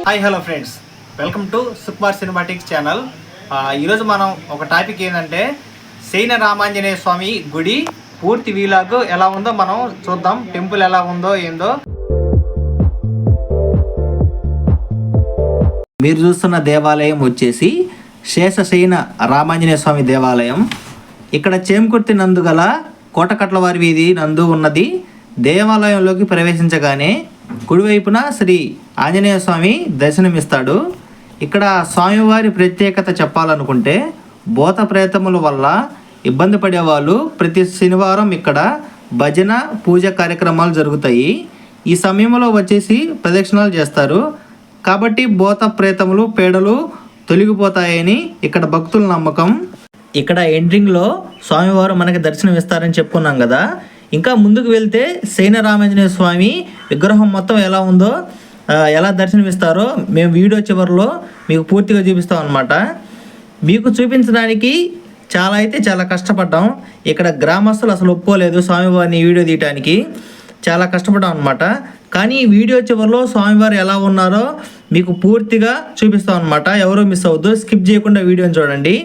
Hi hello friends, welcome to Sukumar cinematics channel. ఈరోజు మనం ఒక టాపిక్ ఏంటంటే సైన రామాంజనేయ స్వామి గుడి పూర్తి వీలాగ్ ఎలా ఉందో మనం చూద్దాం. టెంపుల్ ఎలా ఉందో ఏందో. మీరు చూస్తున్న దేవాలయం వచ్చేసి శేషశయన రామాంజనేయ స్వామి దేవాలయం. ఇక్కడ చేమకుర్తి నందు గల కోటకట్లవారి వీధి నందు ఉన్నది. దేవాలయంలోకి ప్రవేశించగానే కుడివైపున శ్రీ ఆంజనేయ స్వామి దర్శనమిస్తాడు. ఇక్కడ స్వామివారి ప్రత్యేకత చెప్పాలనుకుంటే భూత ప్రేతముల వల్ల ఇబ్బంది పడేవాళ్ళు ప్రతి శనివారం ఇక్కడ భజన పూజ కార్యక్రమాలు జరుగుతాయి. ఈ సమయంలో వచ్చేసి ప్రదక్షిణాలు చేస్తారు. కాబట్టి భూత ప్రేతములు పీడలు తొలగిపోతాయని ఇక్కడ భక్తుల నమ్మకం. ఇక్కడ ఎంట్రింగ్లో స్వామివారు మనకి దర్శనం ఇస్తారని చెప్పుకున్నాం కదా. ఇంకా ముందుకు వెళ్తే సైన రామాంజనేయ స్వామి విగ్రహం మొత్తం ఎలా ఉందో, ఎలా దర్శనమిస్తారో మేము వీడియో చివరిలో మీకు పూర్తిగా చూపిస్తాం అన్నమాట. మీకు చూపించడానికి చాలా కష్టపడ్డాం. ఇక్కడ గ్రామస్తులు అసలు ఒప్పుకోలేదు స్వామివారిని వీడియో తీయడానికి. చాలా కష్టపడ్డాం అనమాట. కానీ ఈ వీడియో చివరిలో స్వామివారు ఎలా ఉన్నారో మీకు పూర్తిగా చూపిస్తాం అనమాట. ఎవరూ మిస్ అవ్వద్దు, స్కిప్ చేయకుండా వీడియోని చూడండి.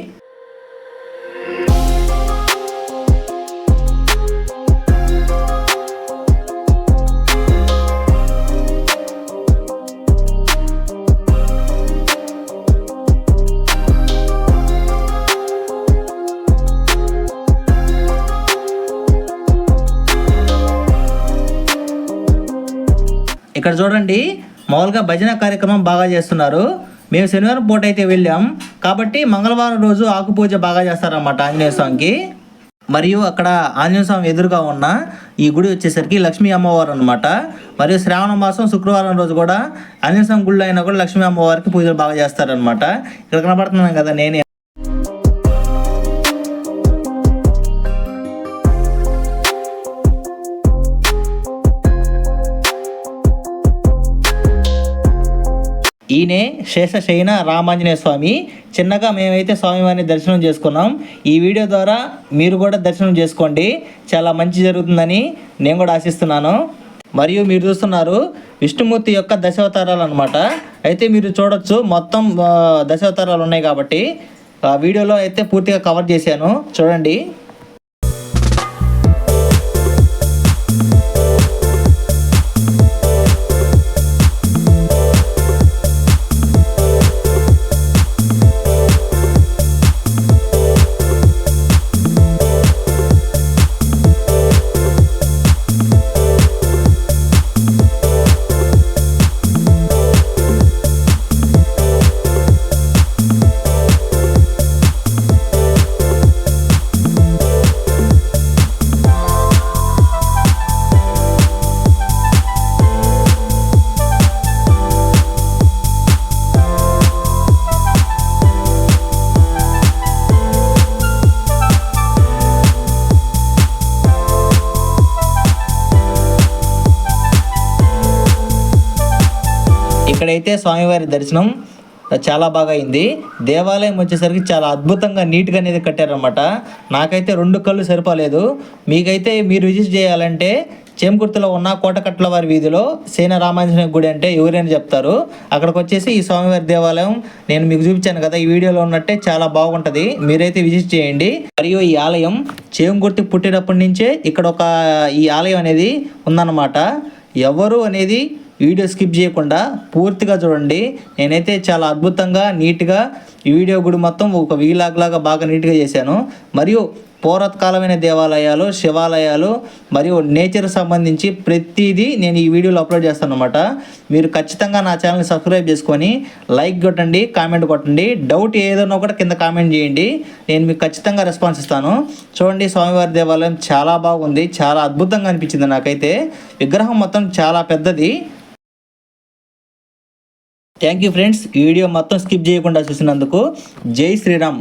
ఇక్కడ చూడండి, మామూలుగా భజన కార్యక్రమం బాగా చేస్తున్నారు. మేము శనివారం పూట అయితే వెళ్ళాం కాబట్టి మంగళవారం రోజు ఆకుపూజ బాగా చేస్తారన్నమాట ఆంజనేయ స్వామికి. మరియు అక్కడ ఆంజనేయ స్వామి ఎదురుగా ఉన్న ఈ గుడి వచ్చేసరికి లక్ష్మీ అమ్మవారు అనమాట. మరియు శ్రావణ మాసం శుక్రవారం రోజు కూడా ఆంజనేయ స్వామి గుళ్ళు అయినా కూడా లక్ష్మీ అమ్మవారికి పూజలు బాగా చేస్తారనమాట. ఇక్కడ కనబడుతున్నాను కదా నేనే. ఈయనే శేషశయన రామాంజనేయ స్వామి. చిన్నగా మేమైతే స్వామివారిని దర్శనం చేసుకున్నాం. ఈ వీడియో ద్వారా మీరు కూడా దర్శనం చేసుకోండి, చాలా మంచి జరుగుతుందని నేను కూడా ఆశిస్తున్నాను. మరియు మీరు చూస్తున్నారు విష్ణుమూర్తి యొక్క దశావతారాలు అనమాట. అయితే మీరు చూడొచ్చు, మొత్తం దశావతారాలు ఉన్నాయి కాబట్టి ఆ వీడియోలో అయితే పూర్తిగా కవర్ చేశాను, చూడండి. ఇక్కడైతే స్వామివారి దర్శనం చాలా బాగా అయింది. దేవాలయం వచ్చేసరికి చాలా అద్భుతంగా నీట్గా అనేది కట్టారనమాట. నాకైతే 2 కళ్ళు సరిపోలేదు. మీకైతే మీరు విజిట్ చేయాలంటే చేమకుర్తిలో ఉన్న కోటకట్లవారి వీధిలో సైన రామాంజనేయ గుడి అంటే ఎవరైనా చెప్తారు. అక్కడికి వచ్చేసి ఈ స్వామివారి దేవాలయం నేను మీకు చూపించాను కదా, ఈ వీడియోలో ఉన్నట్టే చాలా బాగుంటుంది. మీరైతే విజిట్ చేయండి. మరియు ఈ ఆలయం చేమకుర్తి పుట్టినప్పటి నుంచే ఇక్కడ ఈ ఆలయం అనేది ఉందన్నమాట. ఎవరు అనేది వీడియో స్కిప్ చేయకుండా పూర్తిగా చూడండి. నేనైతే చాలా అద్భుతంగా నీట్గా ఈ వీడియో గుడి మొత్తం ఒక వీలాగ్ లాగా బాగా నీట్గా చేశాను. మరియు పూర్వకాలమైన దేవాలయాలు, శివాలయాలు మరియు నేచర్ సంబంధించి ప్రతిదీ నేను ఈ వీడియోలో అప్లోడ్ చేస్తాను అనమాట. మీరు ఖచ్చితంగా నా ఛానల్ని సబ్స్క్రైబ్ చేసుకొని లైక్ కొట్టండి, కామెంట్ కొట్టండి. డౌట్ ఏదైనా కూడా కింద కామెంట్ చేయండి, నేను మీకు ఖచ్చితంగా రెస్పాన్స్ ఇస్తాను. చూడండి, స్వామివారి దేవాలయం చాలా బాగుంది, చాలా అద్భుతంగా అనిపించింది నాకైతే. విగ్రహం మొత్తం చాలా పెద్దది. థ్యాంక్ యూ ఫ్రెండ్స్, ఈ వీడియో మొత్తం స్కిప్ చేయకుండా చూసినందుకు. జై శ్రీరామ్.